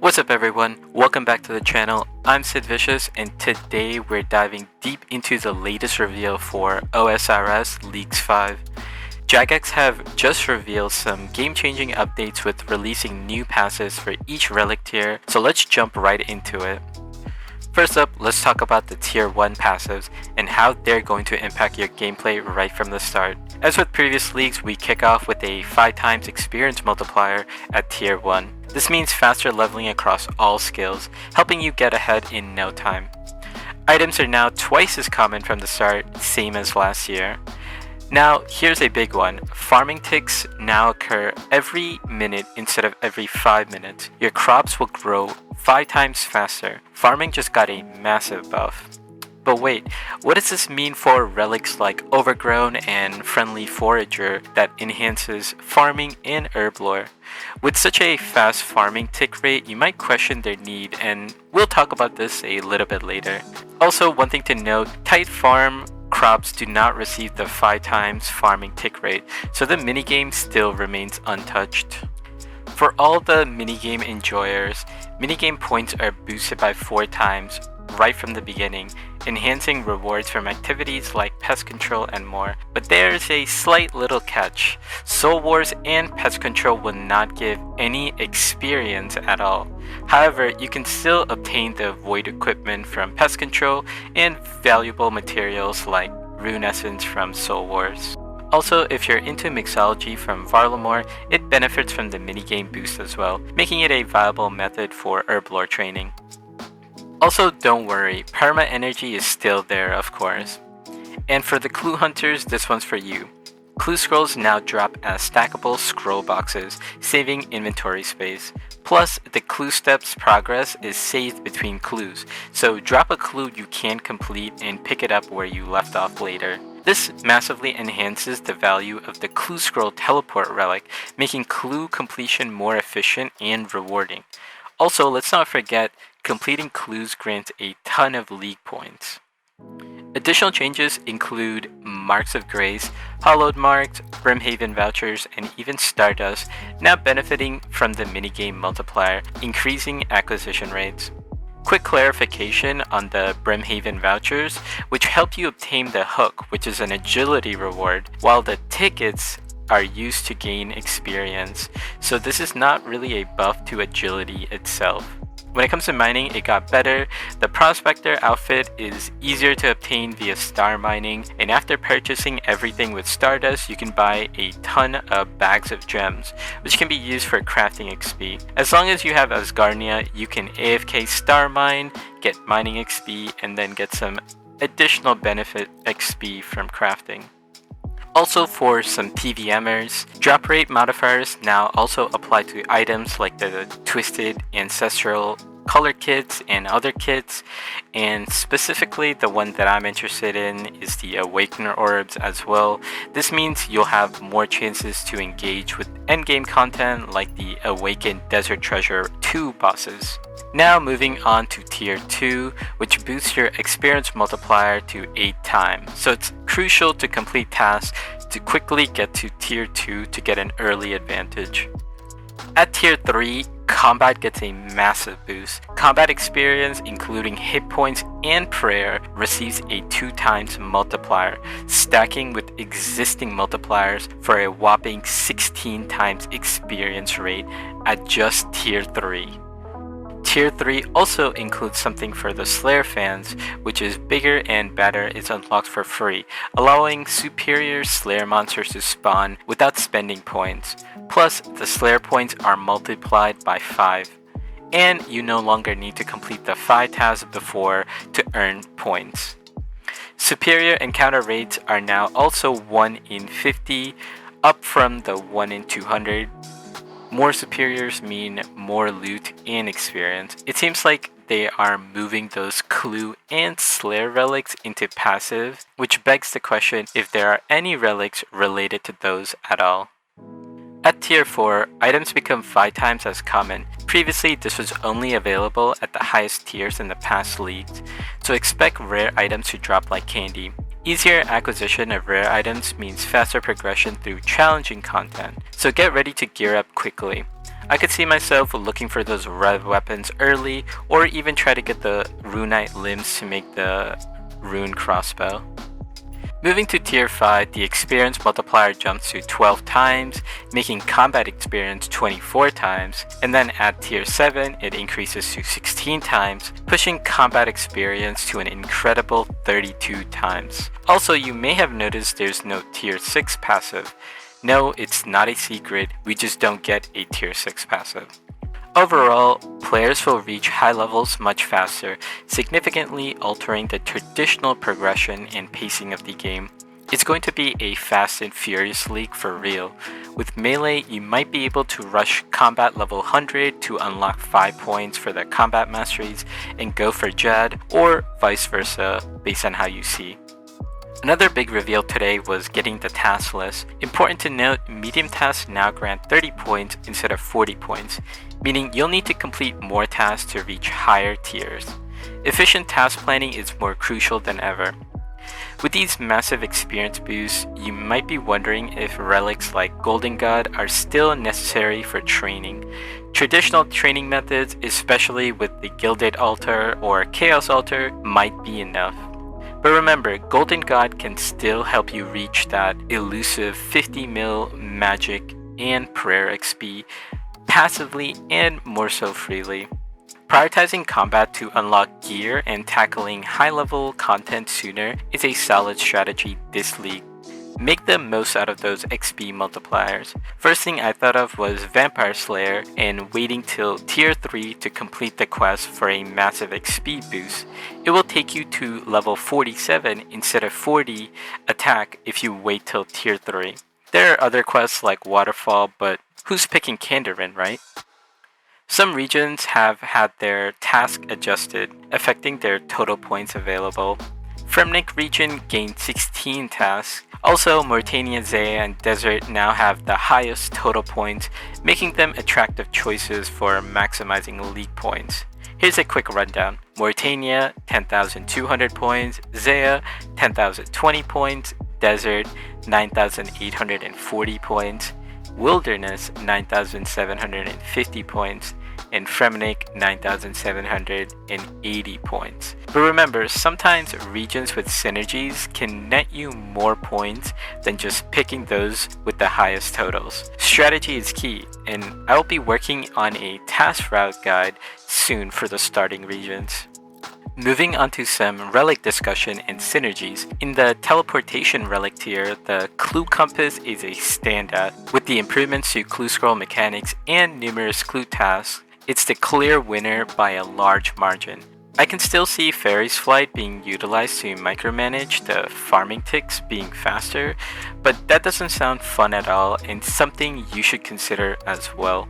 What's up everyone, welcome back to the channel. I'm Sid Vicious and today we're diving deep into the latest reveal for OSRS Leagues 5. Jagex have just revealed some game-changing updates with releasing new passes for each relic tier, so let's jump right into it. First up, let's talk about the tier 1 passives and how they're going to impact your gameplay right from the start. As with previous leagues, we kick off with a 5x experience multiplier at tier 1. This means faster leveling across all skills, helping you get ahead in no time. Items are now twice as common from the start, same as last year. Now, here's a big one. Farming ticks now occur every minute instead of every 5 minutes. Your crops will grow 5 times faster. Farming just got a massive buff. But wait, what does this mean for relics like Overgrown and Friendly Forager that enhances farming and herb lore? With such a fast farming tick rate, you might question their need, and we'll talk about this a little bit later. Also, one thing to note, tight farm crops do not receive the 5 times farming tick rate, so the minigame still remains untouched. For all the minigame enjoyers, minigame points are boosted by 4 times right from the beginning, enhancing rewards from activities like pest control and more. But there's a slight little catch. Soul Wars and pest control will not give any experience at all. However, you can still obtain the void equipment from pest control and valuable materials like rune essence from Soul Wars. Also, if you're into mixology from Varlamore, it benefits from the minigame boost as well, making it a viable method for herb lore training. Also, don't worry, Perma Energy is still there, of course. And for the Clue Hunters, this one's for you. Clue Scrolls now drop as stackable scroll boxes, saving inventory space. Plus, the Clue Steps progress is saved between clues, so drop a clue you can't complete and pick it up where you left off later. This massively enhances the value of the Clue Scroll Teleport Relic, making clue completion more efficient and rewarding. Also, let's not forget, completing clues grants a ton of league points. Additional changes include Marks of Grace, Hollowed Marks, Brimhaven Vouchers, and even Stardust, now benefiting from the minigame multiplier, increasing acquisition rates. Quick clarification on the Brimhaven Vouchers, which help you obtain the Hook, which is an agility reward, while the tickets are used to gain experience, so this is not really a buff to agility itself. When it comes to mining, it got better. The Prospector outfit is easier to obtain via star mining, and after purchasing everything with Stardust, you can buy a ton of bags of gems, which can be used for crafting XP. As long as you have Asgarnia, you can AFK star mine, get mining XP, and then get some additional benefit XP from crafting. Also, for some PVMers, drop rate modifiers now also apply to items like the Twisted Ancestral Color Kits and other kits, and specifically the one that I'm interested in is the Awakener Orbs as well. This means you'll have more chances to engage with endgame content like the Awakened Desert Treasure 2 bosses. Now moving on to tier 2, which boosts your experience multiplier to 8 times, so it's crucial to complete tasks to quickly get to tier 2 to get an early advantage. At tier 3, combat gets a massive boost. Combat experience, including hit points and prayer, receives a 2 times multiplier, stacking with existing multipliers for a whopping 16 times experience rate at just tier 3. Tier 3 also includes something for the Slayer fans, which is Bigger and Better is unlocked for free, allowing superior Slayer monsters to spawn without spending points. Plus, the Slayer points are multiplied by 5, and you no longer need to complete the 5 tasks before to earn points. Superior encounter rates are now also 1 in 50, up from the 1 in 200. More superiors mean more loot and experience. It seems like they are moving those Clue and Slayer relics into passive, which begs the question if there are any relics related to those at all. At tier 4, items become 5 times as common. Previously, this was only available at the highest tiers in the past leagues, so expect rare items to drop like candy. Easier acquisition of rare items means faster progression through challenging content, so get ready to gear up quickly. I could see myself looking for those rev weapons early, or even try to get the runite limbs to make the rune crossbow. Moving to tier 5, the experience multiplier jumps to 12 times, making combat experience 24 times, and then at tier 7 it increases to 16 times, pushing combat experience to an incredible 32 times. Also, you may have noticed there's no tier 6 passive. No, it's not a secret, we just don't get a tier 6 passive. Overall, players will reach high levels much faster, significantly altering the traditional progression and pacing of the game. It's going to be a fast and furious league for real. With melee, you might be able to rush combat level 100 to unlock 5 points for the combat masteries and go for Jad, or vice versa, based on how you see. Another big reveal today was getting the task list. Important to note, medium tasks now grant 30 points instead of 40 points, meaning you'll need to complete more tasks to reach higher tiers. Efficient task planning is more crucial than ever. With these massive experience boosts, you might be wondering if relics like Golden God are still necessary for training. Traditional training methods, especially with the Gilded Altar or Chaos Altar, might be enough. But remember, Golden God can still help you reach that elusive 50 mil magic and prayer XP passively and more so freely. Prioritizing combat to unlock gear and tackling high-level content sooner is a solid strategy this league. Make the most out of those XP multipliers. First thing I thought of was Vampire Slayer and waiting till tier 3 to complete the quest for a massive XP boost. It will take you to level 47 instead of 40 attack if you wait till tier 3. There are other quests like Waterfall, but who's picking Kandarin, right? Some regions have had their task adjusted, affecting their total points available. Fremnik region gained 16 tasks. Also, Mauritania, Zaya, and Desert now have the highest total points, making them attractive choices for maximizing league points. Here's a quick rundown. Mauritania, 10,200 points. Zaya, 10,020 points. Desert, 9,840 points. Wilderness, 9,750 points. And Fremnik, 9,780 points. But remember, sometimes regions with synergies can net you more points than just picking those with the highest totals. Strategy is key, and I will be working on a task route guide soon for the starting regions. Moving on to some relic discussion and synergies. In the teleportation relic tier, the clue compass is a standout. With the improvements to clue scroll mechanics and numerous clue tasks, it's the clear winner by a large margin. I can still see Fairy's Flight being utilized to micromanage the farming ticks being faster, but that doesn't sound fun at all and something you should consider as well.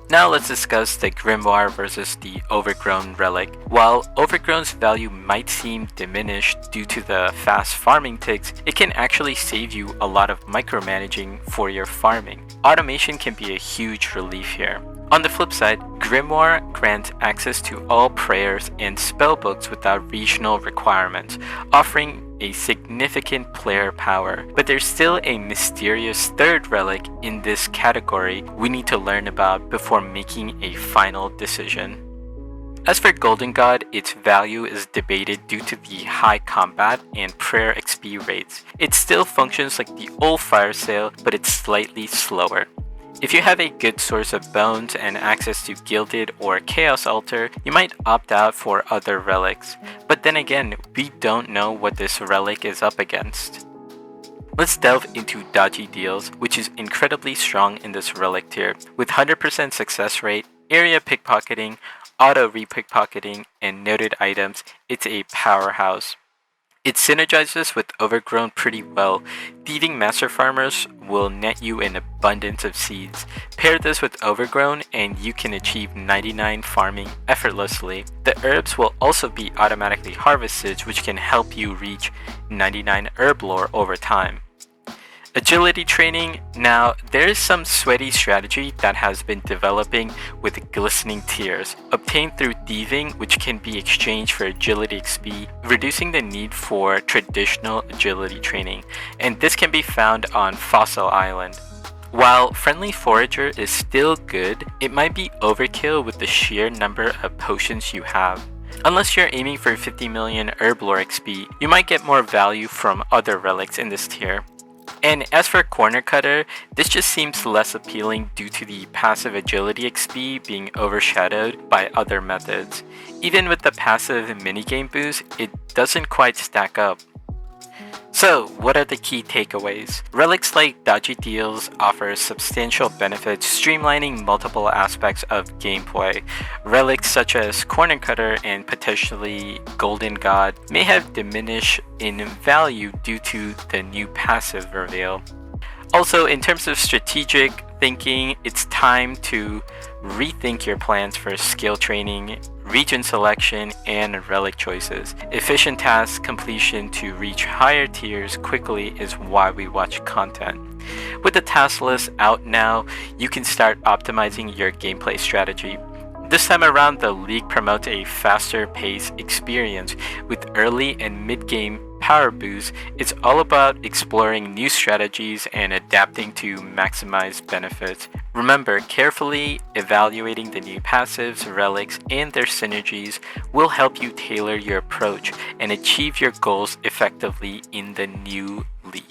Now let's discuss the Grimoire versus the Overgrown Relic. While Overgrown's value might seem diminished due to the fast farming ticks, it can actually save you a lot of micromanaging for your farming. Automation can be a huge relief here. On the flip side, Grimoire grants access to all prayers and spellbooks without regional requirements, offering a significant player power. But there's still a mysterious third relic in this category we need to learn about before making a final decision. As for Golden God, its value is debated due to the high combat and prayer XP rates. It still functions like the old Fire Sale, but it's slightly slower. If you have a good source of bones and access to Gilded or Chaos Altar, you might opt out for other relics. But then again, we don't know what this relic is up against. Let's delve into dodgy deals, which is incredibly strong in this relic tier. With 100% success rate, area pickpocketing, auto re-pickpocketing, and noted items, it's a powerhouse. It synergizes with Overgrown pretty well. Thieving Master Farmers will net you an abundance of seeds. Pair this with Overgrown and you can achieve 99 farming effortlessly. The herbs will also be automatically harvested, which can help you reach 99 herb lore over time. Agility training. Now, there is some sweaty strategy that has been developing with glistening tiers, obtained through thieving, which can be exchanged for agility XP, reducing the need for traditional agility training, and this can be found on Fossil Island. While Friendly Forager is still good, it might be overkill with the sheer number of potions you have. Unless you're aiming for 50 million Herblore XP, you might get more value from other relics in this tier. And as for Corner Cutter, this just seems less appealing due to the passive agility XP being overshadowed by other methods. Even with the passive minigame boost, it doesn't quite stack up. So, what are the key takeaways? Relics like Dodgy Deals offer substantial benefits, streamlining multiple aspects of gameplay. Relics such as Corner Cutter and potentially Golden God may have diminished in value due to the new passive reveal. Also, in terms of strategic thinking, it's time to rethink your plans for skill training, region selection, and relic choices. Efficient task completion to reach higher tiers quickly is why we watch content. With the task list out now, you can start optimizing your gameplay strategy. This time around, the league promotes a faster paced experience with early and mid-game power boosts. It's all about exploring new strategies and adapting to maximize benefits. Remember, carefully evaluating the new passives, relics, and their synergies will help you tailor your approach and achieve your goals effectively in the new league.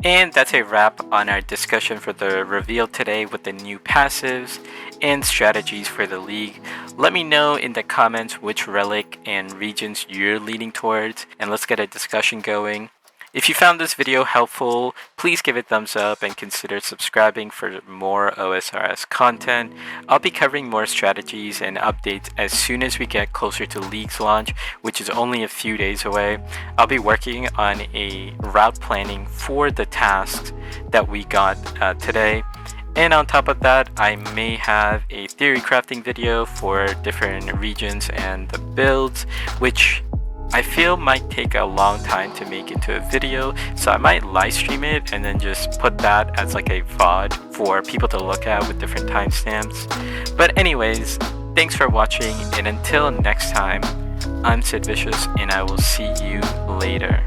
And that's a wrap on our discussion for the reveal today with the new passives and strategies for the league. Let me know in the comments which relic and regions you're leaning towards, and let's get a discussion going. If you found this video helpful, please give it a thumbs up and consider subscribing for more OSRS content. I'll be covering more strategies and updates as soon as we get closer to League's launch, which is only a few days away. I'll be working on a route planning for the tasks that we got today. And on top of that, I may have a theory crafting video for different regions and the builds, which I feel might take a long time to make into a video, so I might live stream it and then just put that as like a VOD for people to look at with different timestamps. But anyways, thanks for watching, and until next time, I'm Sid Vicious, and I will see you later.